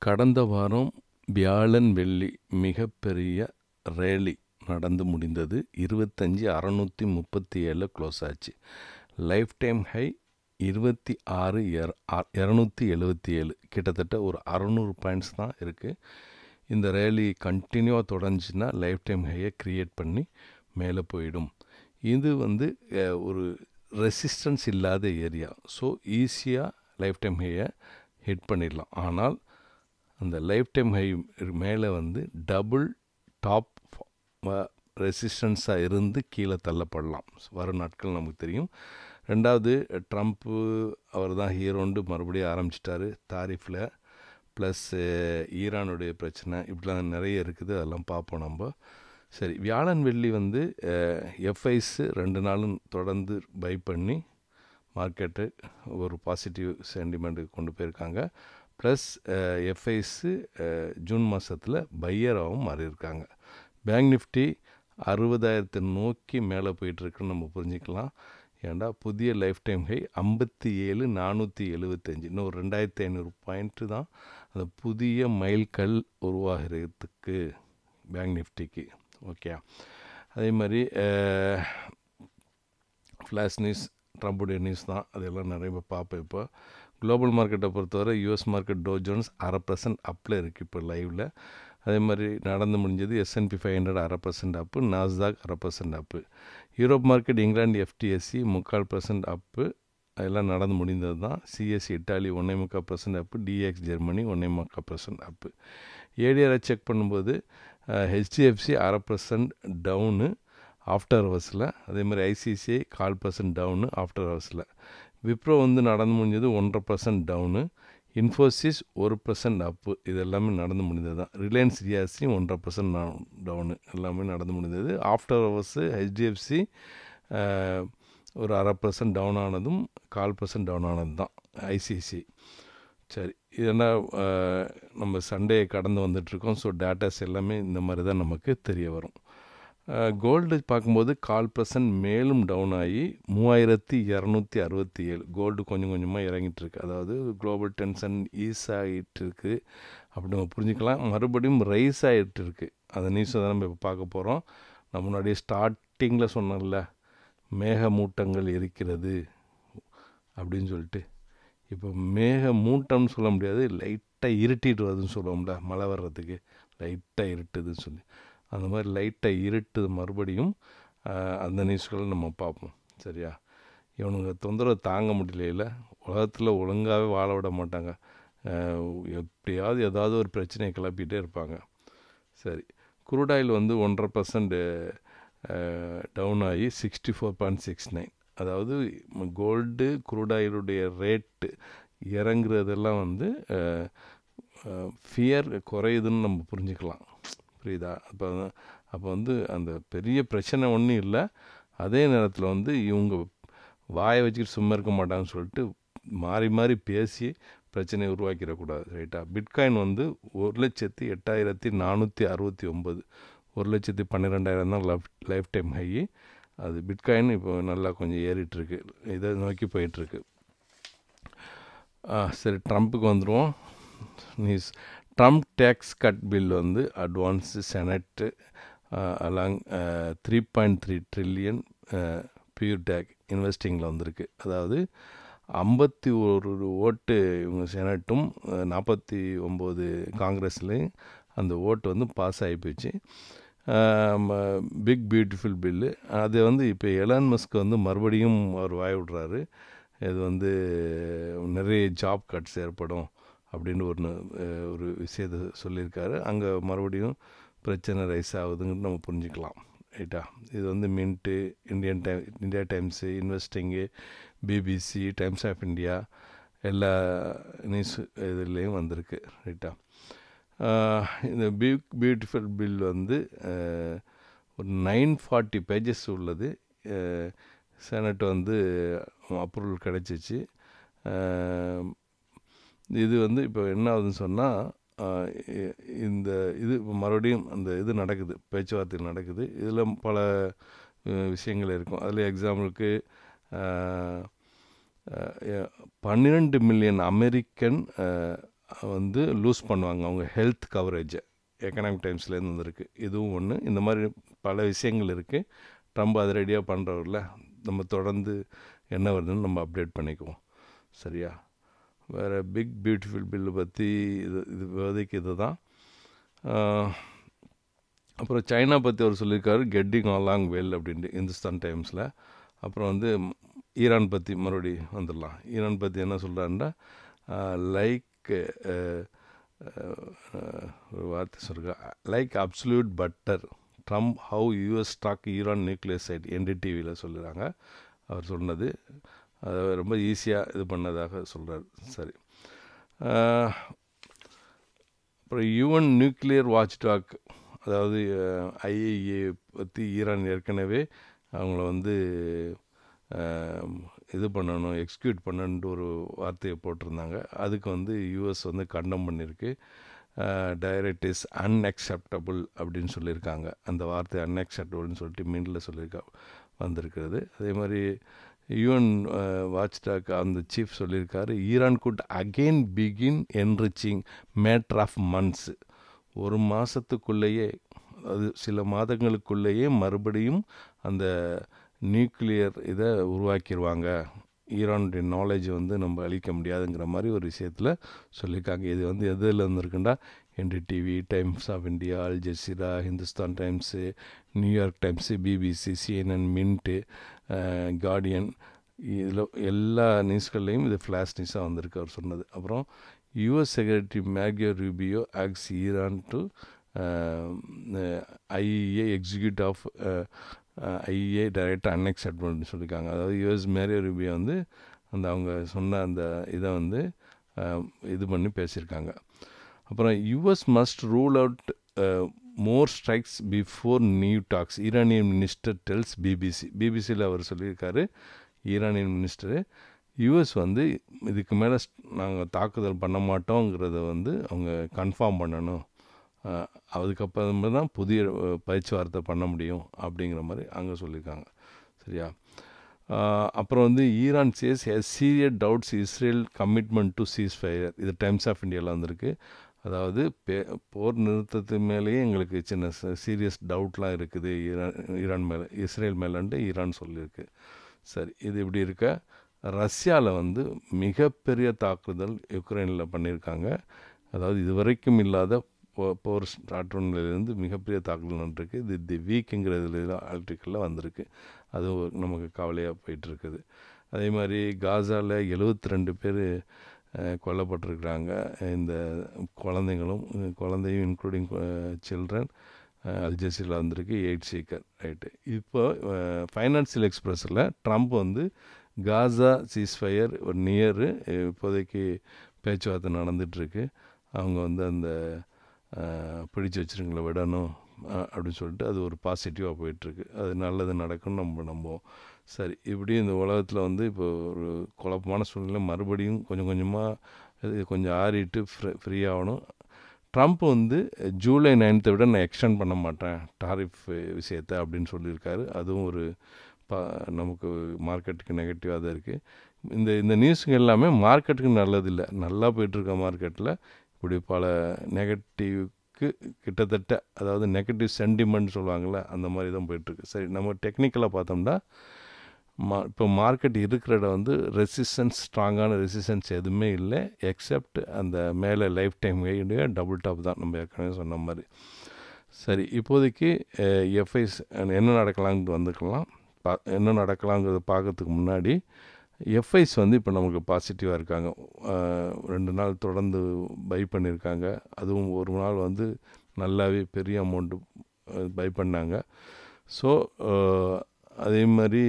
கடந்த வாரம் வியாழன் வெள்ளி மிகப்பெரிய ரேலி நடந்து முடிந்தது. 25,637 க்ளோஸ் ஆச்சு. லைஃப் டைம் ஹை 26,277, கிட்டத்தட்ட ஒரு 600 பாயிண்ட்ஸ் தான் இருக்குது. இந்த ரேலி கண்டினியூவாக தொடர்ந்துச்சுன்னா லைஃப் டைம் ஹையை க்ரியேட் பண்ணி மேலே போயிடும். இது ஒரு ரெசிஸ்டன்ஸ் இல்லாத ஏரியா. ஸோ ஈஸியாக லைஃப் டைம் ஹையை ஹிட் பண்ணிடலாம். ஆனால் அந்த லைஃப் டைம் ஹை மேலே டபுள் டாப் ரெசிஸ்டன்ஸாக இருந்து கீழே தள்ளப்படலாம். வரும் நாட்கள் நமக்கு தெரியும். ரெண்டாவது, ட்ரம்ப்பு அவர் தான் ஹீரோண்டு மறுபடியும் ஆரம்பிச்சிட்டாரு தாரிஃபில். ப்ளஸ் ஈரானுடைய பிரச்சனை, இப்படிலாம் நிறைய இருக்குது. அதெல்லாம் பார்ப்போம் நம்ம. சரி, வியாழன் வெள்ளி எஃப்ஐஸு 2 நாளும் தொடர்ந்து பை பண்ணி மார்க்கெட்டு ஒரு பாசிட்டிவ் சென்டிமெண்ட்டுக்கு கொண்டு போயிருக்காங்க. ப்ளஸ் எஃப்ஐஸு ஜூன் மாதத்தில் பையராகவும் மாறியிருக்காங்க. பேங்க் நிஃப்டி 60,000 நோக்கி மேலே போயிட்டுருக்குன்னு நம்ம புரிஞ்சிக்கலாம். ஏன்டா புதிய லைஃப் டைம் ஹை 57,475, இன்னும் ஒரு 2,500 பாயிண்ட்டு தான் அந்த புதிய மைல்கல் உருவாகிறதுக்கு பேங்க் நிஃப்டிக்கு. ஓகே, அதே மாதிரி ஃப்ளாஷ் நியூஸ், ட்ரம்புடைய நியூஸ் தான், அதெல்லாம் நிறைய பார்ப்பேன். இப்போ குளோபல் மார்க்கெட்டை பொறுத்தவரை யூஎஸ் மார்க்கெட் டோ ஜோன்ஸ் 0.5% அப்பில் இருக்குது இப்போ லைவில். அதே மாதிரி நடந்து முடிஞ்சது S&P 500 0.5% அப்பு, நாஸ்டாக் 0.5% அப்பு. யூரோப் மார்க்கெட் இங்கிலாந்து FTSE 0.25% அப்பு, அதெல்லாம் நடந்து முடிந்தது தான். CSE இட்டாலி 1.25% அப்பு, DAX ஜெர்மனி 1.25% அப்பு. ADR செக் பண்ணும்போது HDFC 0.5% டவுனு ஆஃப்டர் ஹவர்ஸில். அதே மாதிரி ICICI 0.25% டவுனு ஆஃப்டர் ஹவர்ஸில். விப்ரோ நடந்து முடிஞ்சது 1.5% டவுனு. இன்ஃபோசிஸ் 1% அப்பு. இது எல்லாமே நடந்து முடிந்தது தான். ரிலையன்ஸ் ரியாசி 1.5% டவுனு, எல்லாமே நடந்து முடிந்தது. ஆஃப்டர் ஹவர்ஸு HDFC ஒரு 0.5% டவுன் ஆனதும் 0.25% டவுன் ஆனது தான் ICICI. சரி, இதெல்லாம் நம்ம சண்டே கடந்து வந்துட்ருக்கோம். ஸோ டேட்டாஸ் எல்லாமே இந்த மாதிரி தான் நமக்கு தெரிய வரும். கோல்டு பார்க்கும்போது 0.25% மேலும் டவுன் ஆகி 3,267. கோல்டு கொஞ்சம் கொஞ்சமாக இறங்கிட்டுருக்கு. அதாவது குளோபல் டென்ஷன் ஈஸ் ஆகிட்டுருக்கு அப்படி நம்ம புரிஞ்சுக்கலாம். மறுபடியும் ரைஸ் ஆகிட்டு இருக்குது. அந்த நியூஸை தான் நம்ம இப்போ பார்க்க போகிறோம். நான் முன்னாடியே ஸ்டார்டிங்கில் சொன்னேன்ல, மேகமூட்டங்கள் இருக்கிறது அப்படின்னு சொல்லிட்டு. இப்போ மேகமூட்டம்னு சொல்ல முடியாது, லைட்டாக இருட்டிட்டு வருதுன்னு சொல்லுவோம்ல, மழை வர்றதுக்கு லைட்டாக இருட்டுதுன்னு சொல்லி. அந்த மாதிரி லைட்டாக இருட்டுது மறுபடியும். அந்த நியூஸ்களை நம்ம பார்ப்போம். சரியா? இவனுங்க தொந்தரவு தாங்க முடியல. உலகத்தில் ஒழுங்காகவே வாழ விட மாட்டாங்க. எப்படியாவது ஏதாவது ஒரு பிரச்சனையை கிளப்பிகிட்டே இருப்பாங்க. சரி, குரூட் ஆயில் 1.5% டவுன் ஆகி 64.69. அதாவது கோல்டு குரூட் ஆயிலுடைய ரேட்டு இறங்குறதெல்லாம் ஃபியர் குறையுதுன்னு நம்ம புரிஞ்சுக்கலாம். புரியுதா? அப்போ அந்த பெரிய பிரச்சனை ஒன்றும் இல்லை. அதே நேரத்தில் இவங்க வாயை வச்சுக்கிட்டு சும்மா இருக்க மாட்டாங்கன்னு சொல்லிட்டு மாறி மாறி பேசி பிரச்சனையை உருவாக்கிடக்கூடாது. ரைட்டா? பிட்காயின் 1,08,469, 1,12,000 தான் லைஃப் டைம் ஹை. அது பிட்காயின் இப்போ நல்லா கொஞ்சம் ஏறிட்டுருக்கு, இதை நோக்கி போயிட்டுருக்கு. சரி, ட்ரம்ப்புக்கு வந்துடுவோம். News. Trump tax cut bill advance senate along 3.3 trillion pure take இன்வெஸ்டிங்கில் வந்திருக்கு. அதாவது 51 ஓட்டு இவங்க செனட்டும் 49 காங்கிரஸ்லேயும் அந்த ஓட்டு பாஸ் ஆகி போச்சு. Big beautiful bill. அது இப்போ எலான் மஸ்க் மறுபடியும் அவர் வாய் விடுறாரு. இது நிறைய ஜாப் கட்ஸ் ஏற்படும் அப்படின்னு ஒரு விஷயத்தை சொல்லியிருக்காரு. அங்கே மறுபடியும் பிரச்சனை ரைஸ் ஆகுதுன்னு நம்ம புரிஞ்சுக்கலாம். ரைட்டா? இது Mint, India Times, Investing, BBC, Times of India, எல்லா நியூஸ் இதுலேயும் வந்திருக்கு. ரைட்டா? இந்த பிக் பியூட்டிஃபுல் பில் ஒரு 940 பேஜஸ் உள்ளது. செனட் அப்ரூவல் கிடச்சிச்சு. இது இப்போ என்ன ஆகுதுன்னு சொன்னால், இந்த இது மறுபடியும் அந்த இது நடக்குது, பேச்சுவார்த்தை நடக்குது. இதில் பல விஷயங்கள் இருக்கும். அதில் எக்ஸாம்பிளுக்கு 12 மில்லியன் அமெரிக்கன் வந்து லூஸ் பண்ணுவாங்க அவங்க ஹெல்த் கவரேஜை. எக்கனாமிக் டைம்ஸ்லேருந்து வந்திருக்கு. இதுவும் ஒன்று. இந்த மாதிரி பல விஷயங்கள் இருக்குது. ட்ரம்ப் அது ரெடியாக பண்ணுறவரில் நம்ம தொடர்ந்து என்ன வருதுன்னு நம்ம அப்டேட் பண்ணிக்குவோம். சரியா? வேறு பிக் பியூட்டிஃபுல் பில்லு பற்றி இது விவாதிக்கு இது தான். அப்புறம் சைனா பற்றி அவர் சொல்லியிருக்காரு, கெட்டிங் அலாங் வெல் அப்படின்ட்டு இந்துஸ்தான் டைம்ஸில். அப்புறம் வந்து ஈரான் பற்றி மறுபடி வந்துடலாம். ஈரான் பற்றி என்ன சொல்கிறாருன்னா, லைக் ஒரு வார்த்தை சொல்கிறா, like absolute butter Trump how US stock Iran nuclear site என்டிடிவியில் சொல்லுறாங்க. அவர் சொன்னது அதை ரொம்ப ஈஸியாக இது பண்ணதாக சொல்கிறார். சரி. அப்புறம் யுஎன் நியூக்ளியர் வாட்ச் டாக், அதாவது ஐஏஏ பற்றி ஈரான் ஏற்கனவே அவங்கள வந்து இது பண்ணணும், எக்ஸிக்யூட் பண்ணணுன்ட்டு ஒரு வார்த்தையை போட்டிருந்தாங்க. அதுக்கு வந்து யூஎஸ் வந்து கண்டம் பண்ணியிருக்கு. டைரக்ட் இஸ் அன்அக்செப்டபுள் அப்படின்னு சொல்லியிருக்காங்க. அந்த வார்த்தை அன்அக்செப்டபுள்னு சொல்லிட்டு மீண்டில் சொல்லியிருக்கா வந்திருக்கிறது. அதே மாதிரி யூஎன் வாட்ச்டாக் அந்த சீஃப் சொல்லியிருக்காரு, Iran could again begin enriching matter of months. ஒரு மாதத்துக்குள்ளேயே, அது சில மாதங்களுக்குள்ளேயே மறுபடியும் அந்த நியூக்ளியர் இதை உருவாக்கிடுவாங்க. ஈரானுடைய நாலேஜ் வந்து நம்ம அழிக்க முடியாதுங்கிற மாதிரி ஒரு விஷயத்தில் சொல்லியிருக்காங்க. இது வந்து எதில் வந்துருக்குண்டா NDTV, Times of India, Al Jazeera, Hindustan Times, New York Times, BBC, CNN, Mint, Guardian, இதில் எல்லா நியூஸ்கள்லேயும் இது ஃப்ளாஷ் நியூஸாக வந்திருக்கு அவர் சொன்னது. அப்புறம் US secretary Marco Rubio asks Iran to IA execute of IA direct அன்அக்செப்டபிள்னு சொல்லியிருக்காங்க. அதாவது யூஎஸ் மேரியோ ரூபியோ வந்து அந்த அவங்க சொன்ன அந்த இதை வந்து இது பண்ணி பேசியிருக்காங்க. அப்புறம் US must rule out more strikes before new talks, Iranian minister tells BBC. பிபிசியில் அவர் சொல்லியிருக்காரு, ஈரானியன் மினிஸ்டரு, யூஎஸ் வந்து இதுக்கு மேலே நாங்கள் தாக்குதல் பண்ண மாட்டோங்கிறத வந்து அவங்க கன்ஃபார்ம் பண்ணணும், அதுக்கப்புறமா தான் புதிய பேச்சுவார்த்தை பண்ண முடியும் அப்படிங்கிற மாதிரி அங்கே சொல்லியிருக்காங்க. சரியா? அப்புறம் வந்து Iran says serious doubts Israel commitment to ceasefire. இது டைம்ஸ் ஆஃப் இந்தியாவில் வந்திருக்கு. அதாவது போர் நிறுத்தத்து மேலேயே எங்களுக்கு சின்ன சீரியஸ் டவுட்லாம் இருக்குது ஈரான் மேலே, இஸ்ரேல் மேலேன்ட்டு ஈரான் சொல்லியிருக்கு. சரி, இது இப்படி இருக்க ரஷ்யாவில் வந்து மிகப்பெரிய தாக்குதல் யுக்ரைனில் பண்ணியிருக்காங்க. அதாவது இதுவரைக்கும் இல்லாத போர் ஸ்டார்ட்லேருந்து மிகப்பெரிய தாக்குதல் நடந்திருக்கு. இது தி வீக்குங்கிறதுல ஆர்டிக்கலில் வந்திருக்கு. அது நமக்கு கவலையாக போயிட்டுருக்குது. அதே மாதிரி காசாவில் 72 பேர் கொல்லப்பட்டிருக்கிறாங்க. இந்த குழந்தையும் இன்க்ளூடிங் சில்ட்ரன். அல்ஜசீரில் வந்திருக்கு 8 சீக்கர். ரைட்டு. இப்போ ஃபைனான்சியல் எக்ஸ்பிரஸில் ட்ரம்ப் வந்து காசா சீஸ்ஃபயர் ஒரு நியரு இப்போதைக்கு பேச்சுவார்த்தை நடந்துகிட்ருக்கு, அவங்க வந்து அந்த பிடிச்சி வச்சுருங்கள விடணும் அப்படின்னு சொல்லிட்டு அது ஒரு பாசிட்டிவாக போயிட்டுருக்கு. அது நல்லது நடக்கும்னு நம்ம நம்புவோம். சரி, இப்படி இந்த உலகத்தில் வந்து இப்போ ஒரு குழப்பமான சூழ்நிலை மறுபடியும் கொஞ்சம் கொஞ்சமாக இது கொஞ்சம் ஆறிட்டு ஃப்ரீ ஆகணும். ட்ரம்ப் வந்து ஜூலை 9 விட நான் எக்ஸ்டெண்ட் பண்ண மாட்டேன் டாரிஃப் விஷயத்தை அப்படின்னு சொல்லியிருக்காரு. அதுவும் ஒரு நமக்கு மார்க்கெட்டுக்கு நெகட்டிவாக தான் இருக்குது. இந்த நியூஸுங்க எல்லாமே மார்க்கெட்டுக்கு நல்லதில்லை. நல்லா போயிட்டுருக்க மார்க்கெட்டில் இப்படி பல நெகட்டிவ்க்கு கிட்டத்தட்ட, அதாவது நெகட்டிவ் சென்டிமெண்ட் சொல்லுவாங்கள்ல, அந்த மாதிரி தான் போயிட்டுருக்கு. சரி, நம்ம டெக்னிக்கலாக பார்த்தோம்னா இப்போ மார்க்கெட் இருக்கிற இடம் வந்து ரெசிஸ்டன்ஸ், ஸ்ட்ராங்கான ரெசிஸ்டன்ஸ் எதுவுமே இல்லை, எக்ஸப்ட் அந்த மேலே லைஃப் டைம் ஹையுடைய டபுள் டாப் தான் நம்ம ஏற்கனவே சொன்ன மாதிரி. சரி, இப்போதைக்கு எஃப்ஐஸ் என்ன நடக்கலாங்கிறது வந்துக்கலாம். என்ன நடக்கலாங்கிறத பார்க்கறதுக்கு முன்னாடி எஃப்ஐஸ் வந்து இப்போ நமக்கு பாசிட்டிவாக இருக்காங்க. 2 நாள் தொடர்ந்து பை பண்ணியிருக்காங்க. அதுவும் ஒரு நாள் வந்து நல்லாவே பெரிய அமௌண்ட்டு பை பண்ணாங்க. ஸோ அதே மாதிரி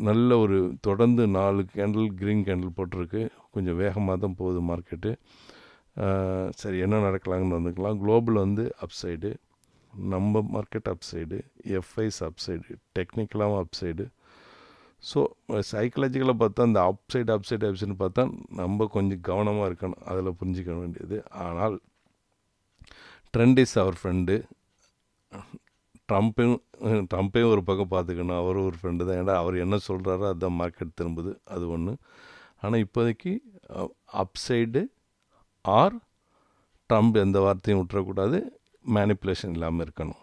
நல்ல ஒரு தொடர்ந்து 4 கேண்டில் க்ரீன் கேண்டில் போட்டிருக்கு. கொஞ்சம் வேகமாக தான் போகுது மார்க்கெட்டு. சரி, என்ன நடக்கலாங்கன்னு வந்துக்கலாம். குளோபல் வந்து அப்சைடு, நம்ம மார்க்கெட் அப்சைடு, எஃப்ஐஸ் அப்சைடு, டெக்னிக்கலாகவும் அப்சைடு. ஸோ சைக்கலாஜிக்கலாக பார்த்தா அந்த அப்சைடுன்னு பார்த்தா நம்ம கொஞ்சம் கவனமாக இருக்கணும், அதில் புரிஞ்சிக்க வேண்டியது. ஆனால் ட்ரெண்ட் இஸ் அவர் ஃப்ரெண்டு. ட்ரம்ப்பையும் ஒரு பக்கம் பார்த்துக்கணும், அவரும் ஒரு ஃப்ரெண்டு தான். ஏன்னா அவர் என்ன சொல்கிறாரோ அதுதான் மார்க்கெட் திரும்புது, அது ஒன்று. ஆனால் இப்போதைக்கு அப்சைடு ஆர் ட்ரம்ப் எந்த வார்த்தையும் விட்டுறக்கூடாது, மேனிப்புலேஷன் இல்லாமல் இருக்கணும்.